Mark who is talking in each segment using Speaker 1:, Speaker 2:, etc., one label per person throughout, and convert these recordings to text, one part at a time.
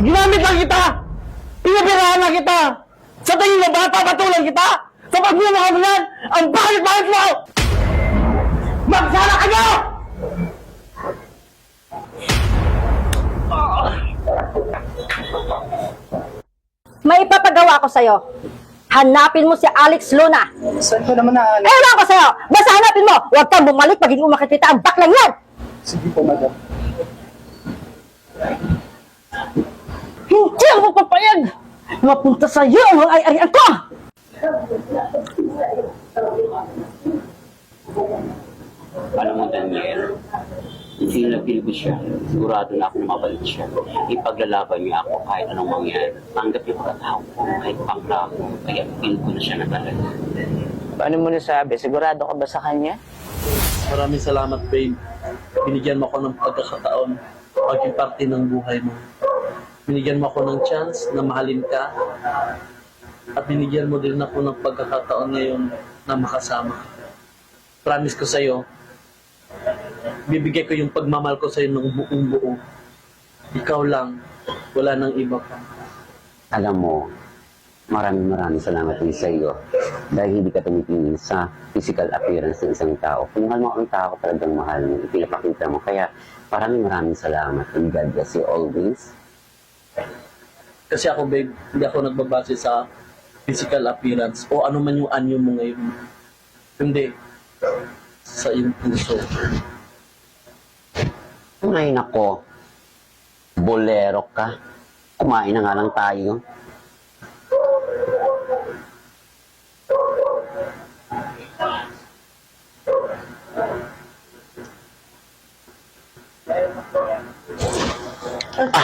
Speaker 1: Ginamit lang kita! Pinapirahan lang kita! Sa tingin mo ba, papatulan kita? Sa pagmumukha mo yan, ang bakit-bakit mo! Magsara kayo!
Speaker 2: May ipapagawa ko sa'yo. Hanapin mo si Alex Luna.
Speaker 3: Saan ko naman na...
Speaker 2: Ewan ko sa'yo! Basta hanapin mo! Huwag kang bumalik pag hindi mo makikita ang baklang yan!
Speaker 3: Sige po, madam.
Speaker 1: Hindi ako papayag! Mapunta sa'yo ang mga ay-arian ko!
Speaker 4: Alam mo, Daniel, hindi na-feel ko siya. Sigurado na ako na mabalik siya. Ipaglalaban niya ako kahit anong mangyari. Tanggap niya pagkatao ko kahit pangla ko. Kaya feel ko na siya na talaga.
Speaker 5: Paano mo nasabi? Sigurado ka ba sa kanya?
Speaker 6: Maraming salamat, babe. Binigyan mo ako ng pagkakataon maging parte ng buhay mo. Binigyan mo ako ng chance na mahalin ka. At binigyan mo din ako ng pagkakataon ngayon na makasama ka. Promise ko sa'yo, bibigay ko yung pagmamahal ko sa'yo ng buong buo. Ikaw lang, wala nang iba pa.
Speaker 4: Alam mo, maraming salamat din sa iyo dahil hindi ka tumitingin sa physical appearance ng isang tao. Kung mahal mo ang tao, talagang mahal mo, ipinapakita mo. Kaya maraming salamat and God bless you always.
Speaker 6: Kasi ako, babe, hindi ako nagbabase sa physical appearance o ano man yung anyo mo ngayon. Hindi. Sa iyong puso.
Speaker 4: Ay nako, bolero ka. Kumain na nga lang tayo.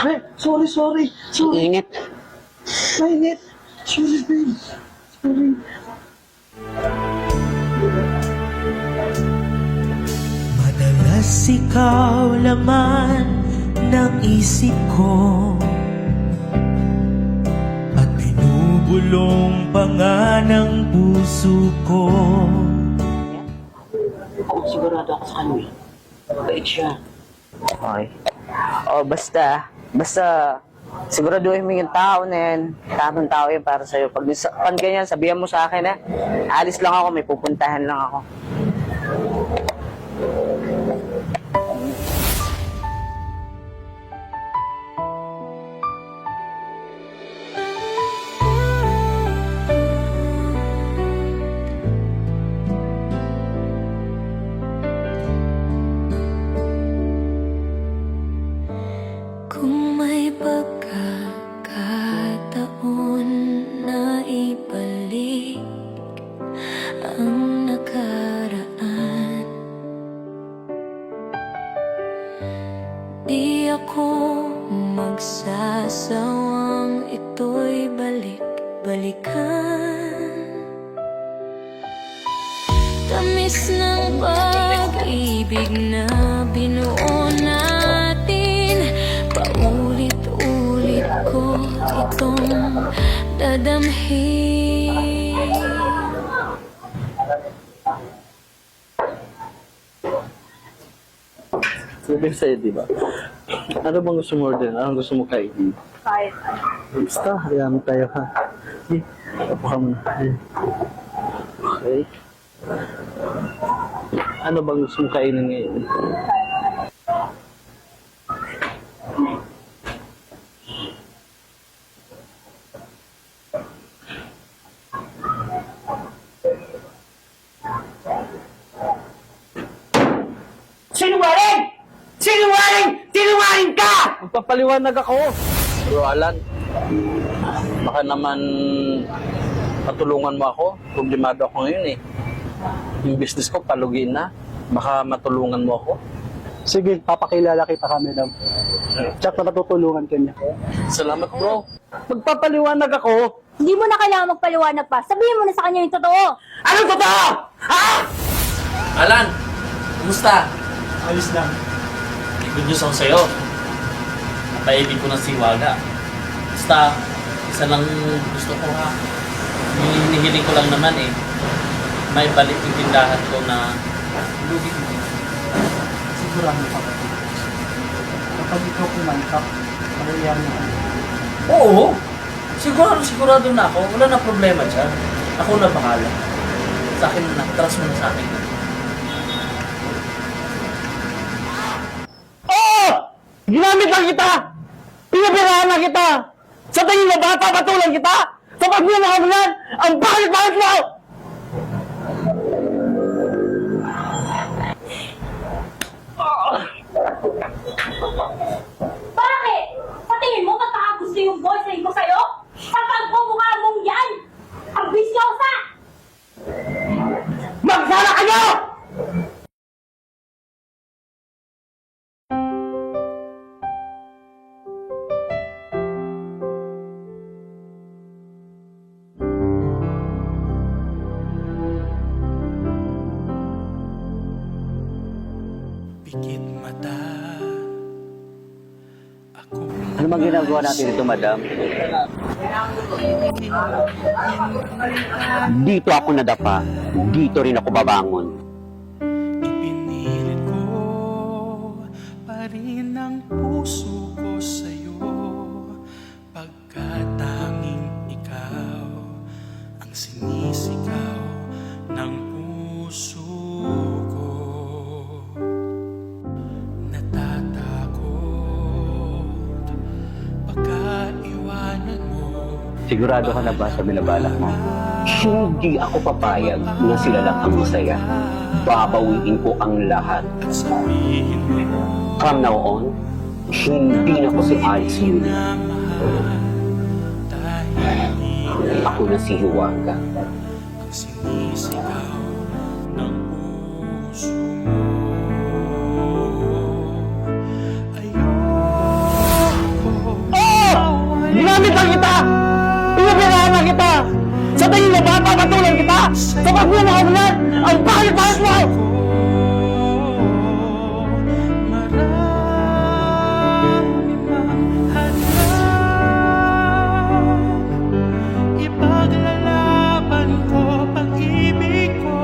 Speaker 6: Babe, sorry.
Speaker 4: Init.
Speaker 6: Mainit. Sorry, babe. Sorry.
Speaker 7: Madalas ikaw laman ng isip ko at binubulong pa nga ng puso ko.
Speaker 4: Ako sigurado ako sa kanya. Mabait siya.
Speaker 5: Okay. O, basta siguraduhin mo yung tao na yan. Tamang tao yan para sa'yo. Pag ganyan, sabihan mo sa akin, alis lang ako, may pupuntahan lang ako.
Speaker 8: Kung may pagkakataon na ibalik ang nakaraan, di ako magsasawang ito'y balik-balikan. Tamis ng pag-ibig na binuo natin, paulit-ulit ko itong dadamhin.
Speaker 6: Sabi sa'yo, di ba? Ano bang gusto mo order? Anong gusto mo kainin?
Speaker 2: Kahit
Speaker 6: Basta, hayaan mo tayo, ha? Sige, tapo ka muna. Okay. Ano bang gusto mo kainin ngayon?
Speaker 1: Sinungaling! Sinungaling! Sinungaling ka!
Speaker 6: Magpapaliwanag ako! Bro Alan, baka naman matulungan mo ako. Problemado ako ngayon eh. Yung business ko, palugiin na. Baka matulungan mo ako.
Speaker 3: Sige, papakilala kita ka, madam. Tsak na natutulungan ka niya.
Speaker 6: Salamat, bro. Magpapaliwanag ako.
Speaker 2: hindi mo na kailangan magpaliwanag pa. Sabihin mo na sa kanya yung totoo.
Speaker 1: Anong totoo? Ha?
Speaker 9: Alan, kumusta?
Speaker 3: Ayos lang.
Speaker 9: May good news ako sa'yo. Napaibig ko ng si Waga. Basta, isa lang gusto ko ha. Hinihiling ko lang naman eh. May balik yung tindahan ko na lugin mo.
Speaker 3: Sigurado ka ba? Kapag ikaw kumantap, malayari mo.
Speaker 9: Oo. Sigurado na ako. Wala na problema dyan. Ako na bahala. Sa akin na. Trust mo na sa akin.
Speaker 1: Oo! Ginamit lang kita! Pinapirahan lang kita! Sa tingin mo ba, papatulan kita? Sa pagmamahal mo yan, ang bakit mo!
Speaker 2: Bakit? Sa tingin mo magkakagusto yung boyfriend ko sa'yo? Kapag mukha mong yan! Ang bisyosa!
Speaker 1: Magsara kayo!
Speaker 7: Pikit mata. Ako
Speaker 4: Ano bang ginagawa natin dito, madam? Dito ako nadapa. Dito rin ako babangon.
Speaker 7: ipinilit ko pa rin ang puso ko sa'yo, pagkat tanging ikaw ang sinisigaw ng puso ko. Natatakot pagkaiwanan mo.
Speaker 4: Sigurado ka na ba sa binabalak mo? Hindi ako papayag na sila lang ang masaya. Babawiin ko ang lahat.
Speaker 7: At sabihin mo
Speaker 4: From now on, hindi na ko si Alice yun.
Speaker 7: na mahal, dahil hindi
Speaker 4: Ako na si Hiwaga.
Speaker 7: ang sinisigaw ng puso mo. Ayoko
Speaker 1: Oo! Ginamit lang kita! Pinapirahan lang kita! Sa tingin mo ba, papatulan kita? Sa pagmamahal mo yan, ang bakit mo!
Speaker 7: marami mang hadlang, ipaglalaban ko pag-ibig ko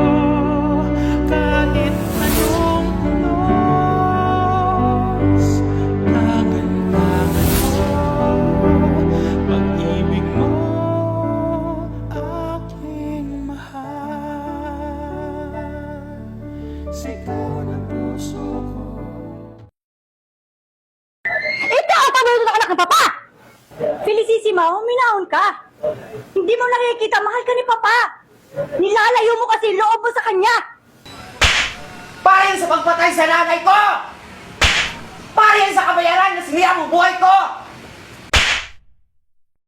Speaker 7: kahit anong unos. Tangan-tangan ko pag-ibig mo, aking mahal. Sigaw ng puso ko.
Speaker 2: Ito ang paborito ng anak ng Papa! Felicissima, huminahon ka! Hindi mo nakikita, mahal ka ni Papa! Nilalayo mo kasi loob mo sa kanya!
Speaker 5: Para yan sa pagpatay sa nanay ko! Para yan sa kabayaran na siniya mo buhay ko!